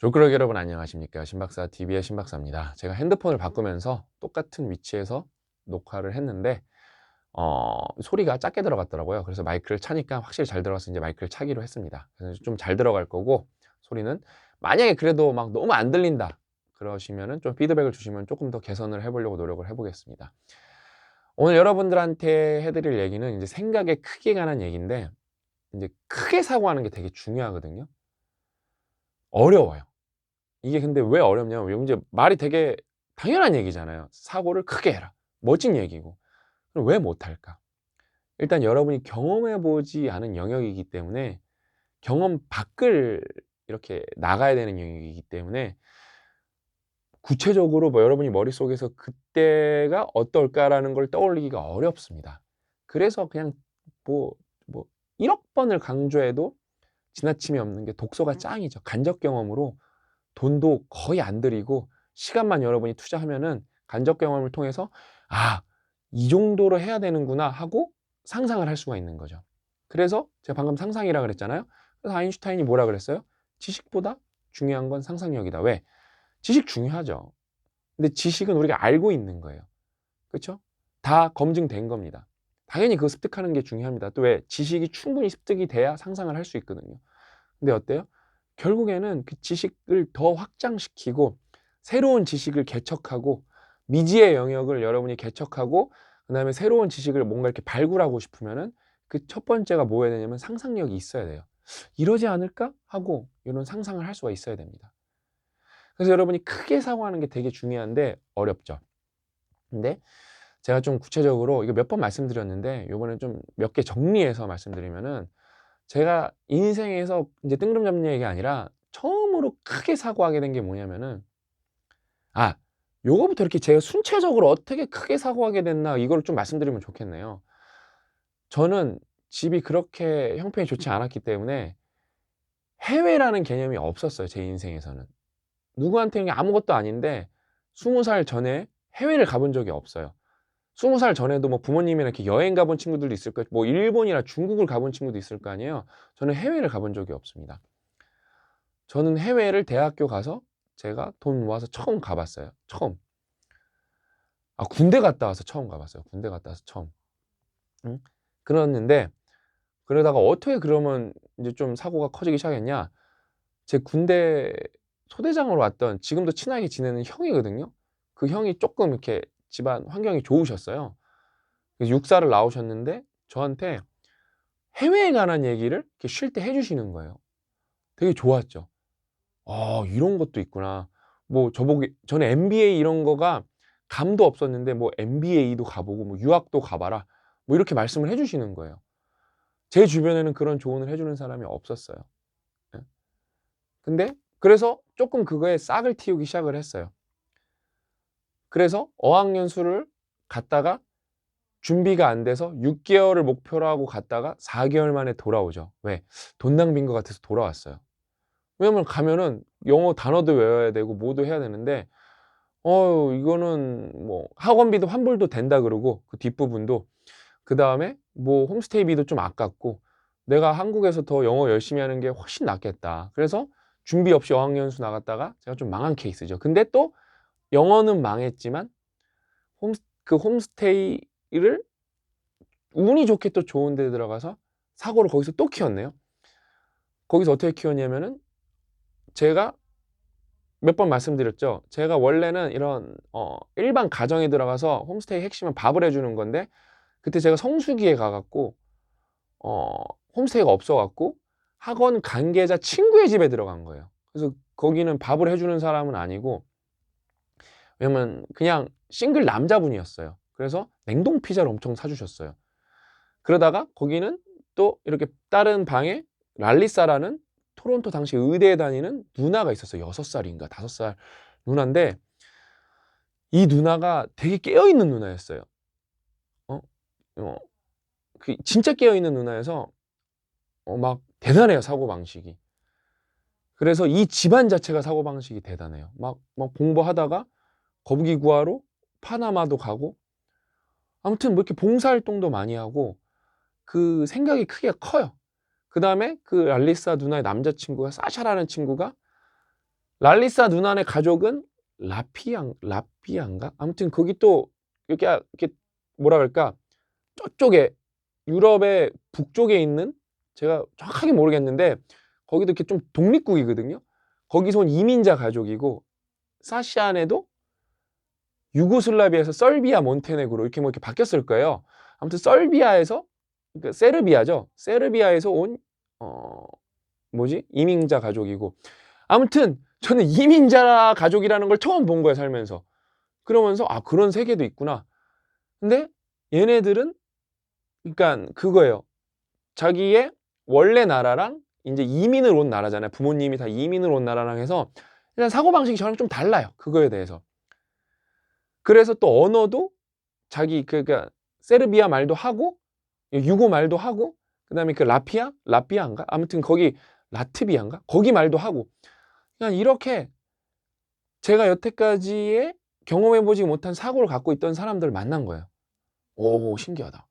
졸꾸러기 여러분 안녕하십니까. 신박사 TV의 신박사입니다. 제가 핸드폰을 바꾸면서 똑같은 위치에서 녹화를 했는데 소리가 작게 들어갔더라고요. 그래서 마이크를 차니까 확실히 잘 들어가서 이제 마이크를 차기로 했습니다. 그래서 좀 잘 들어갈 거고, 소리는 만약에 그래도 막 너무 안 들린다 그러시면은 좀 피드백을 주시면 조금 더 개선을 해보려고 노력을 해보겠습니다. 오늘 여러분들한테 해드릴 얘기는 이제 생각에 크게 관한 얘기인데, 이제 크게 사고하는 게 되게 중요하거든요. 어려워요. 이게 근데 왜 어렵냐면, 이제 말이 되게 당연한 얘기잖아요. 사고를 크게 해라. 멋진 얘기고. 그럼 왜 못할까? 일단 여러분이 경험해 보지 않은 영역이기 때문에, 경험 밖을 이렇게 나가야 되는 영역이기 때문에, 구체적으로 뭐 여러분이 머릿속에서 '그때가 어떨까.'라는 걸 떠올리기가 어렵습니다. 그래서 그냥 뭐 뭐 1억 번을 강조해도 지나침이 없는 게 독서가 짱이죠. 간접 경험으로 돈도 거의 안 들이고 시간만 여러분이 투자하면은 간접 경험을 통해서 '아, 이 정도로 해야 되는구나.' 하고 상상을 할 수가 있는 거죠. 그래서 제가 방금 상상이라 그랬잖아요. 그래서 아인슈타인이 뭐라 그랬어요? "지식보다 중요한 건 상상력이다." 왜? 지식 중요하죠. 근데 지식은 우리가 알고 있는 거예요. 그쵸? 다 검증된 겁니다. 당연히 그거 습득하는 게 중요합니다. 또 왜? 지식이 충분히 습득이 돼야 상상을 할 수 있거든요. 근데 어때요? 결국에는 그 지식을 더 확장시키고 새로운 지식을 개척하고 미지의 영역을 여러분이 개척하고 그다음에 새로운 지식을 뭔가 이렇게 발굴하고 싶으면은 그 첫 번째가 뭐여야 되냐면 상상력이 있어야 돼요. '이러지 않을까?' 하고 이런 상상을 할 수가 있어야 됩니다. 그래서 여러분이 크게 사고하는 게 되게 중요한데 어렵죠. 근데 제가 좀 구체적으로 이거 몇 번 말씀드렸는데 요번에 좀 몇 개 정리해서 말씀드리면은, 제가 인생에서 이제 뜬구름 잡는 얘기가 아니라 처음으로 크게 사고하게 된 게 뭐냐면은, 아, 요거부터 이렇게 제가 순차적으로 어떻게 크게 사고하게 됐나 이거를 좀 말씀드리면 좋겠네요. 저는 집이 그렇게 형편이 좋지 않았기 때문에 해외라는 개념이 없었어요, 제 인생에서는. 누구한테는 아무것도 아닌데 20살 전에 해외를 가본 적이 없어요. 20살 전에도 뭐 부모님이랑 이렇게 여행 가본 친구들도 있을 거예요. 뭐 일본이나 중국을 가본 친구도 있을 거 아니에요. 저는 해외를 가본 적이 없습니다. 저는 해외를 대학교 가서 제가 돈 모아서 처음 가 봤어요. 처음. 군대 갔다 와서 처음 가 봤어요. 군대 갔다 와서 처음. 응? 그랬는데, 그러다가 어떻게 그러면 이제 좀 사고가 커지기 시작했냐? 제 군대 소대장으로 왔던, 지금도 친하게 지내는 형이거든요. 그 형이 쪼끔 이렇게 집안 환경이 좋으셨어요. 그래서 육사를 나오셨는데 저한테 해외에 관한 얘기를 이렇게 쉴 때 해 주시는 거예요. 되게 좋았죠. '아, 이런 것도 있구나.' 뭐 저보고, 저는 MBA 이런 거가 감도 없었는데 뭐 "MBA도 가 보고 뭐 유학도 가 봐라." 뭐 이렇게 말씀을 해 주시는 거예요. 제 주변에는 그런 조언을 해 주는 사람이 없었어요. 예. 근데 그래서 쪼끔 그거에 싹을 틔우기 시작을 했어요. 그래서 어학연수를 갔다가 준비가 안 돼서 6 개월을 목표로 하고 갔다가 4 개월 만에 돌아오죠. 왜? 돈 낭비인 것 같아서 돌아왔어요. 왜냐면 가면은 영어 단어도 외워야 되고 뭐도 해야 되는데, 이거는 뭐 학원비도 환불도 된다 그러고 그 뒷부분도, 그다음에 뭐 홈스테이비도 좀 아깝고 내가 한국에서 더 영어 열심히 하는 게 훨씬 낫겠다. 그래서 준비 없이 어학연수 나갔다가 제가 좀 망한 케이스죠. 근데 또 영어는 망했지만 홈스테이를 운이 좋게 또 좋은 데 들어가서 사고를 거기서 또 키웠네요. 거기서 어떻게 키웠냐면은, 제가 몇 번 말씀드렸죠. 제가 원래는 이런 일반 가정에 들어가서 홈스테이 핵심은 밥을 해 주는 건데, 그때 제가 성수기에 가 갖고 어 홈스테이가 없어 갖고 학원 관계자 친구의 집에 들어간 거예요. 그래서 거기는 밥을 해 주는 사람은 아니고, 왜냐면 그냥 싱글 남자분이었어요. 그래서 냉동 피자를 엄청 사 주셨어요. 그러다가 거기는 또 이렇게 다른 방에 랄리사라는 토론토 당시 의대에 다니는 누나가 있었어요. 6 살인가 5 살 누나인데, 이 누나가 되게 깨어 있는 누나였어요. 어 어 진짜 깨어 있는 누나여서 막 대단해요, 사고방식이. 그래서 이 집안 자체가 사고방식이 대단해요. 막 공부하다가 거북이 구하러 파나마도 가고, 아무튼 뭐 이렇게 봉사활동도 많이 하고 그 생각이 크게 커요. 그다음에 그 랄리사 누나의 남자친구가 사샤라는 친구가 랄리사 누나네 가족은 라피안가? 아무튼 거기 또 이렇게 뭐라 그럴까? 저쪽에 유럽의 북쪽에 있는, 제가 정확하게 모르겠는데 거기도 이렇게 좀 독립국이거든요. 거기서 온 이민자 가족이고, 사시안에도 유고슬라비아에서 설비아, 몬테네그로 이렇게 뭐 이렇게 바뀌었을 거예요. 아무튼 설비아에서, 그러니까 세르비아죠. 세르비아에서 온 이민자 가족이고, 아무튼 저는 이민자 가족이라는 걸 처음 본 거예요, 살면서. 그러면서 아, 그런 세계도 있구나. 근데 얘네들은 그러니까 그거예요. 자기의 원래 나라랑 이제 이민을 온 나라잖아요. 부모님이 다 이민을 온 나라랑 해서 일단 사고방식이 저랑 좀 달라요, 그거에 대해서. 그래서 또 언어도 자기 그러니까 세르비아 말도 하고 유고 말도 하고, 그다음에 그 라피아인가? 아무튼 거기 라트비아인가? 거기 말도 하고, 그냥 이렇게 제가 여태까지의 경험해보지 못한 사고를 갖고 있던 사람들을 만난 거예요. 오, 신기하다.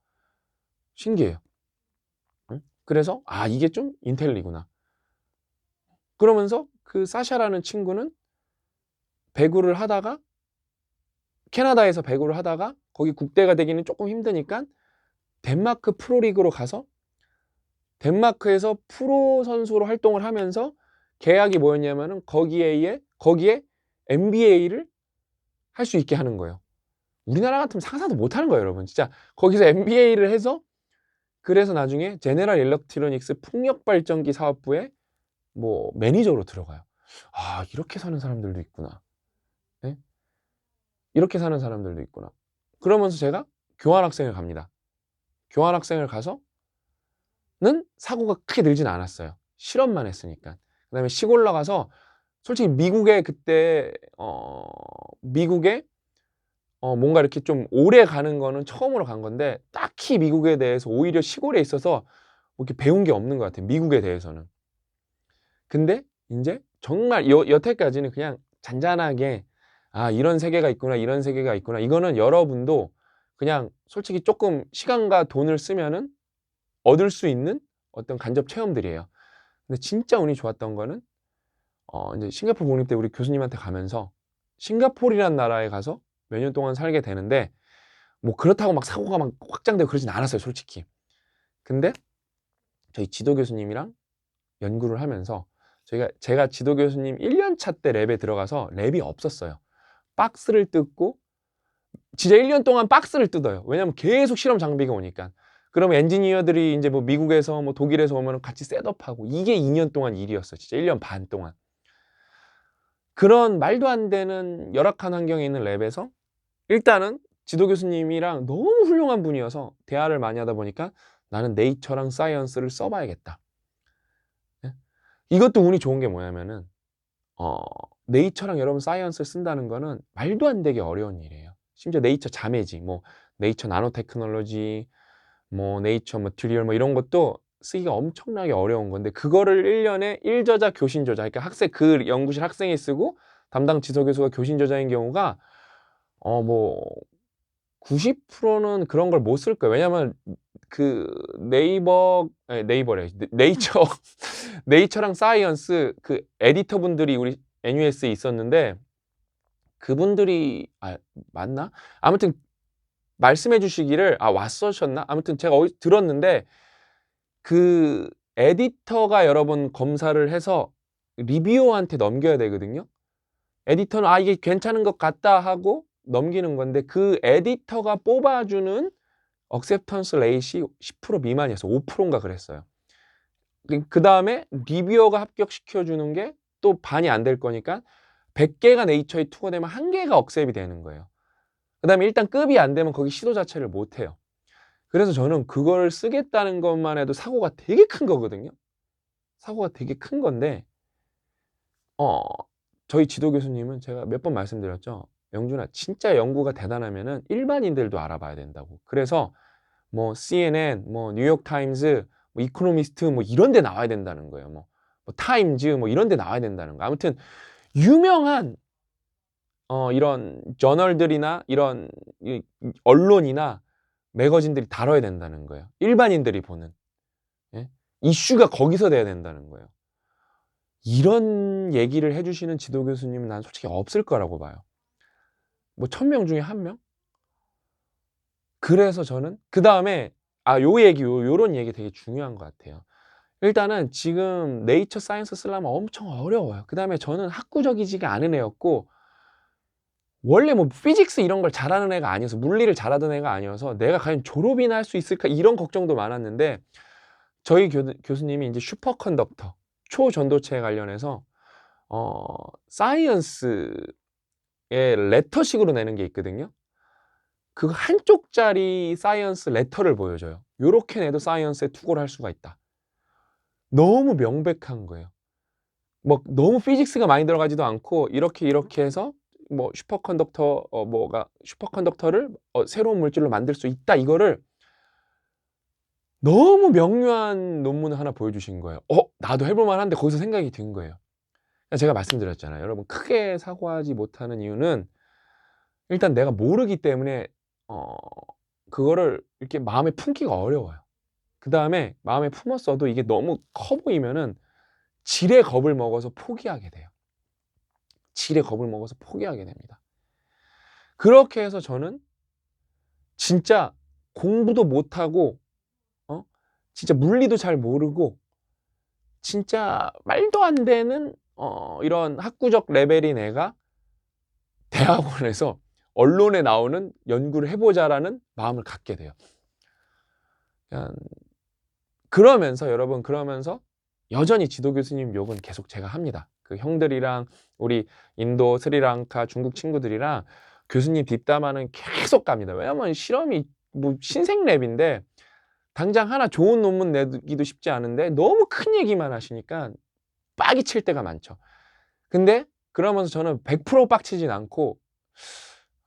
신기해요. 응? 그래서 아, 이게 좀 인텔리구나. 그러면서 그 사샤라는 친구는 배구를 하다가, 캐나다에서 배구를 하다가 거기 국대가 되기는 조금 힘드니까 덴마크 프로리그로 가서 덴마크에서 프로 선수로 활동을 하면서 계약이 뭐였냐면은 거기에 MBA를 할 수 있게 하는 거예요. 우리나라 같으면 상상도 못 하는 거예요, 여러분. 진짜 거기서 MBA를 해서, 그래서 나중에 제네럴 일렉트로닉스 풍력 발전기 사업부에 뭐 매니저로 들어가요. 아, 이렇게 사는 사람들도 있구나. 네? 이렇게 사는 사람들도 있구나. 그러면서 제가 교환학생을 갑니다. 교환학생을 가서는 사고가 크게 늘진 않았어요. 실험만 했으니까. 그다음에 시골 나가서 솔직히 미국에 그때 미국에 뭔가 이렇게 좀 오래 가는 거는 처음으로 간 건데, 딱히 미국에 대해서 오히려 시골에 있어서 뭐 이렇게 배운 게 없는 것 같아요, 미국에 대해서는. 근데 이제 정말 여태까지는 그냥 잔잔하게 아, 이런 세계가 있구나, 이런 세계가 있구나. 이거는 여러분도 그냥 솔직히 조금 시간과 돈을 쓰면은 얻을 수 있는 어떤 간접 체험들이에요. 근데 진짜 운이 좋았던 거는 이제 싱가포르 국립 때 우리 교수님한테 가면서 싱가포르라는 나라에 가서 몇 년 동안 살게 되는데, 뭐 그렇다고 막 사고가 막 확장되고 그러진 않았어요, 솔직히. 근데 저희 지도 교수님이랑 연구를 하면서 제가 지도 교수님 1년 차 때 랩에 들어가서 랩이 없었어요. 박스를 뜯고 진짜 1년 동안 박스를 뜯어요. 왜냐면 계속 실험 장비가 오니까. 그러면 엔지니어들이 이제 뭐 미국에서 뭐 독일에서 오면 같이 셋업하고, 이게 2년 동안 일이었어요. 진짜 1년 반 동안. 그런 말도 안 되는 열악한 환경에 있는 랩에서 일단은 지도 교수님이랑 너무 훌륭한 분이어서 대화를 많이 하다 보니까 나는 네이처랑 사이언스를 써봐야겠다. 예? 이것도 운이 좋은 게 뭐냐면은 네이처랑 여러분 사이언스를 쓴다는 거는 말도 안 되게 어려운 일이에요. 심지어 네이처 자매지, 뭐 네이처 나노 테크놀로지, 뭐 네이처 머티리얼 뭐 이런 것도 쓰기가 엄청나게 어려운 건데, 그거를 1년에 1저자 교신 저자, 그러니까 그 연구실 학생이 쓰고 담당 지도 교수가 교신 저자인 경우가 뭐 90%는 그런 걸 못 쓸 거예요. 왜냐면 그 네이버래, 네이처 네이처랑 사이언스 그 에디터 분들이 우리 NUS에 있었는데, 그분들이 맞나? 아무튼 말씀해 주시기를 왔으셨나? 아무튼 제가 어디서 들었는데, 그 에디터가 여러 번 검사를 해서 리뷰어한테 넘겨야 되거든요. 에디터는 이게 괜찮은 것 같다 하고 넘기는 건데, 그 에디터가 뽑아주는 억셉턴스 레이시 10% 미만이었어. 5%인가 그랬어요. 그 다음에 리뷰어가 합격시켜주는 게 또 반이 안 될 거니까 100개가 네이처에 투고되면 1개가 억셉이 되는 거예요. 그 다음에 일단 급이 안 되면 거기 시도 자체를 못 해요. 그래서 저는 그걸 쓰겠다는 것만 해도 사고가 되게 큰 거거든요. 사고가 되게 큰 건데, 저희 지도 교수님은 제가 몇 번 말씀드렸죠. 영준아, 진짜 연구가 대단하면은 일반인들도 알아봐야 된다고. 그래서 뭐 CNN, 뭐 뉴욕타임즈, 뭐 이코노미스트 뭐 이런 데 나와야 된다는 거예요. 뭐 타임즈 뭐 이런 데 나와야 된다는 거. 아무튼 유명한 이런 저널들이나 이런 언론이나 매거진들이 다뤄야 된다는 거예요. 일반인들이 보는. 예? 이슈가 거기서 돼야 된다는 거예요. 이런 얘기를 해주시는 지도 교수님은 난 솔직히 없을 거라고 봐요. 뭐 1000명 중에 1명? 그래서 저는 그 다음에 요런 얘기 되게 중요한 것 같아요. 일단은 지금 네이처 사이언스 쓰려면 엄청 어려워요. 그 다음에 저는 학구적이지가 않은 애였고, 원래 뭐 피직스 이런 걸 잘하는 애가 아니어서, 물리를 잘하던 애가 아니어서 내가 과연 졸업이나 할 수 있을까 이런 걱정도 많았는데, 저희 교수님이 이제 슈퍼컨덕터, 초전도체에 관련해서 사이언스의 레터식으로 내는 게 있거든요. 그 한쪽짜리 사이언스 레터를 보여줘요. 요렇게 내도 사이언스에 투고를 할 수가 있다. 너무 명백한 거예요. 뭐 너무 피직스가 많이 들어가지도 않고, 이렇게 해서 뭐 슈퍼컨덕터를 새로운 물질로 만들 수 있다, 이거를 너무 명료한 논문을 하나 보여주신 거예요. 나도 해볼 만한데, 거기서 생각이 든 거예요. 제가 말씀드렸잖아요. 여러분, 크게 사고하지 못하는 이유는 일단 내가 모르기 때문에 그거를 이렇게 마음에 품기가 어려워요. 그 다음에 마음에 품었어도 이게 너무 커 보이면은 지레 겁을 먹어서 포기하게 돼요. 지레 겁을 먹어서 포기하게 됩니다. 그렇게 해서 저는 진짜 공부도 못하고 진짜 물리도 잘 모르고 진짜 말도 안 되는 이런 학구적 레벨인 애가 대학원에서 언론에 나오는 연구를 해보자라는 마음을 갖게 돼요. 그러면서 여러분, 여전히 지도 교수님 욕은 계속 제가 합니다. 그 형들이랑 우리 인도, 스리랑카, 중국 친구들이랑 교수님 뒷담화는 계속 갑니다. 왜냐면 실험이 뭐 신생랩인데 당장 하나 좋은 논문 내기도 쉽지 않은데 너무 큰 얘기만 하시니까 빡이 칠 때가 많죠. 근데 그러면서 저는 100% 빡치진 않고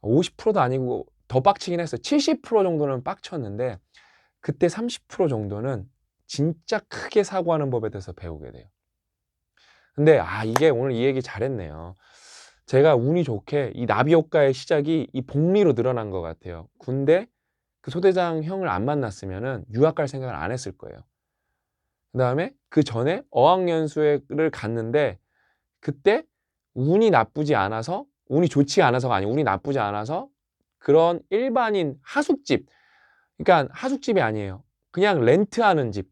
50%도 아니고 더 빡치긴 했어요. 70% 정도는 빡쳤는데, 그때 30% 정도는 진짜 크게 사고하는 법에 대해서 배우게 돼요. 근데 이게 오늘 이 얘기 잘했네요. 제가 운이 좋게 이 나비 효과의 시작이 이 복리로 늘어난 것 같아요. 군대 그 소대장 형을 안 만났으면은 유학 갈 생각을 안 했을 거예요. 그 다음에 그 전에 어학연수를 갔는데, 그때 운이 좋지 않아서가 아니고 운이 나쁘지 않아서 그런 일반인 하숙집, 그러니까 하숙집이 아니에요. 그냥 렌트하는 집,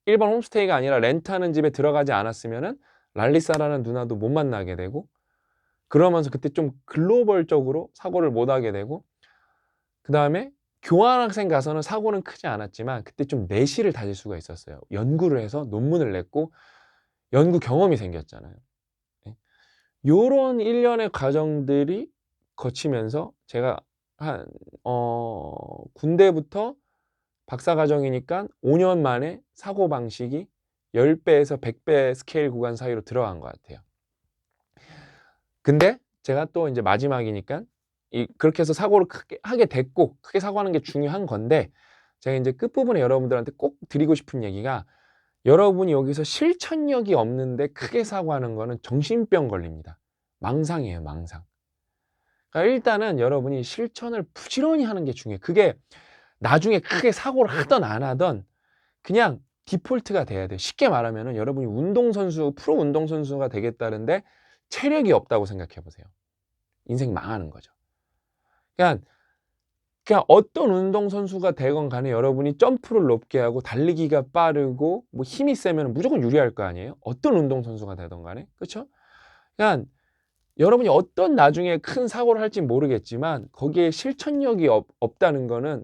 일반 홈스테이가 아니라 렌트하는 집에 들어가지 않았으면은 랄리사라는 누나도 못 만나게 되고, 그러면서 그때 좀 글로벌적으로 사고를 못 하게 되고, 그 다음에 교환학생 가서는 사고는 크지 않았지만 그때 좀 내실을 다질 수가 있었어요. 연구를 해서 논문을 냈고 연구 경험이 생겼잖아요. 요런 일련의 과정들이 거치면서 제가 군대부터 박사과정이니까 5년 만에 사고방식이 10배에서 100배 스케일 구간 사이로 들어간 것 같아요. 근데 제가 또 이제 마지막이니까 그렇게 해서 사고를 크게 하게 됐고, 크게 사고하는 게 중요한 건데, 제가 이제 끝부분에 여러분들한테 꼭 드리고 싶은 얘기가, 여러분이 여기서 실천력이 없는데 크게 사고하는 거는 정신병 걸립니다. 망상이에요, 망상. 그러니까 일단은 여러분이 실천을 부지런히 하는 게 중요해요. 그게 나중에 크게 사고를 하든 안 하든 그냥 디폴트가 돼야 돼요. 쉽게 말하면은 여러분이 프로 운동선수가 되겠다는데 체력이 없다고 생각해 보세요. 인생 망하는 거죠. 그냥 어떤 운동선수가 되건 간에 여러분이 점프를 높게 하고 달리기가 빠르고 뭐 힘이 세면 무조건 유리할 거 아니에요? 어떤 운동선수가 되던 간에. 그렇죠? 그냥 여러분이 어떤 나중에 큰 사고를 할지 모르겠지만 거기에 실천력이 없다는 거는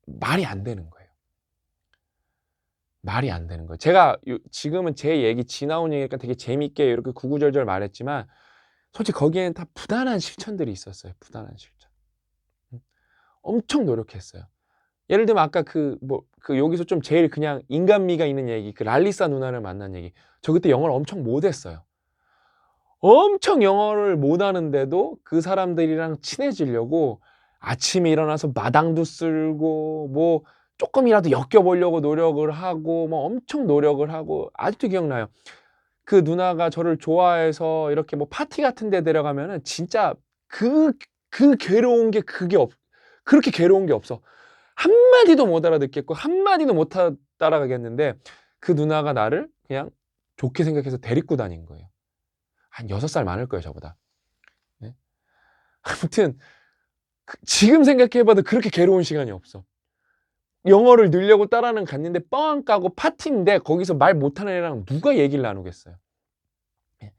말이 안 되는 거예요. 말이 안 되는 거예요. 제가 지금은 제 얘기, 지나온 얘기니까 되게 재밌게 이렇게 구구절절 말했지만 솔직히 거기에는 다 부단한 실천들이 있었어요. 부단한 실천. 엄청 노력했어요. 예를 들면 아까 여기서 좀 제일 그냥 인간미가 있는 얘기, 그 랄리사 누나를 만난 얘기. 저 그때 영어를 엄청 못했어요. 엄청 영어를 못하는데도 그 사람들이랑 친해지려고 아침에 일어나서 마당도 쓸고 뭐 조금이라도 엮여보려고 노력을 하고 뭐 엄청 노력을 하고, 아직도 기억나요. 그 누나가 저를 좋아해서 이렇게 뭐 파티 같은 데 데려가면은 진짜 그 괴로운 게 그렇게 괴로운 게 없어. 한마디도 못 알아듣겠고 한마디도 못 따라가겠는데 그 누나가 나를 그냥 좋게 생각해서 데리고 다닌 거예요. 한 6살 많을 거예요, 저보다. 네? 아무튼 지금 생각해봐도 그렇게 괴로운 시간이 없어. 영어를 늘려고 따라는 갔는데 뻥 까고 파티인데 거기서 말 못하는 애랑 누가 얘기를 나누겠어요. 예.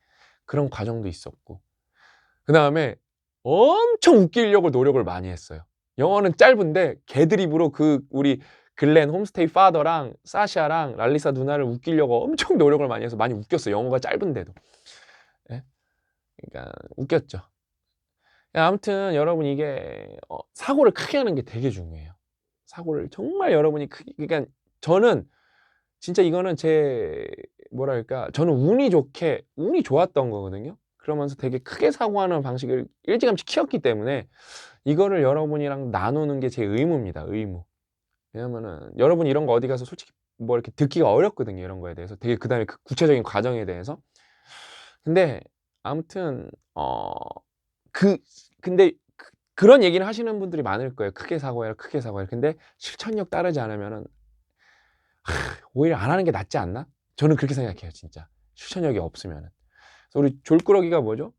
그런 과정도 있었고, 그 다음에 엄청 웃기려고 노력을 많이 했어요. 영어는 짧은데 개드립으로 그 우리 글렌 홈스테이 파더랑 사샤랑 랄리사 누나를 웃기려고 엄청 노력을 많이 해서 많이 웃겼어요. 영어가 짧은데도. 예? 그러니까 웃겼죠. 아무튼 여러분, 이게 사고를 크게 하는 게 되게 중요해요. 사고를 정말 여러분이 크게, 그러니까 저는 진짜 이거는 제 뭐랄까, 저는 운이 좋았던 거거든요. 그러면서 되게 크게 사고하는 방식을 일찌감치 키웠기 때문에 이거를 여러분이랑 나누는 게 제 의무입니다. 의무. 왜냐면은 여러분 이런 거 어디 가서 솔직히 뭐 이렇게 듣기가 어렵거든요. 이런 거에 대해서 되게, 그다음에 그 구체적인 과정에 대해서. 근데 아무튼 그 근데 그런 얘기를 하시는 분들이 많을 거예요. 크게 사고해라, 크게 사고해라. 근데 실천력 따르지 않으면은 오히려 안 하는 게 낫지 않나? 저는 그렇게 생각해요, 진짜. 실천력이 없으면은. 그래서 우리 졸꾸러기가 뭐죠?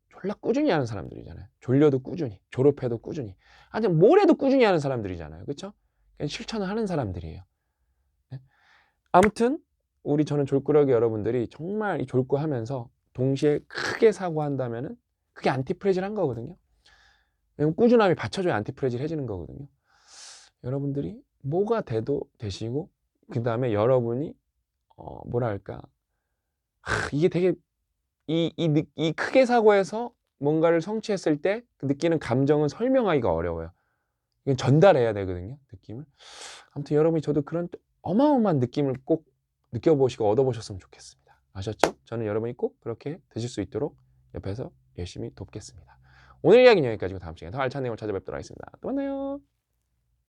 졸라 꾸준히 하는 사람들이잖아요. 졸려도 꾸준히, 졸업해도 꾸준히, 아니 뭘 해도 꾸준히 하는 사람들이잖아요. 그렇죠? 실천을 하는 사람들이에요. 네? 아무튼 저는 졸꾸러기 여러분들이 정말 이 졸꾸하면서 동시에 크게 사고한다면은 그게 안티프레질한 거거든요. 왜냐면 꾸준함이 받쳐줘야 안티프레질해지는 거거든요. 여러분들이 뭐가 돼도 되시고, 그 다음에 여러분이 뭐랄까, 이게 되게 이 크게 사고해서 뭔가를 성취했을 때 그 느끼는 감정은 설명하기가 어려워요. 이건 전달해야 되거든요, 느낌을. 아무튼 여러분이 저도 그런 어마어마한 느낌을 꼭 느껴보시고 얻어보셨으면 좋겠습니다. 아셨죠? 저는 여러분이 꼭 그렇게 되실 수 있도록 옆에서 열심히 돕겠습니다. 오늘 이야기는 여기까지고 다음 시간에 더 알찬 내용을 찾아뵙도록 하겠습니다. 또 만나요.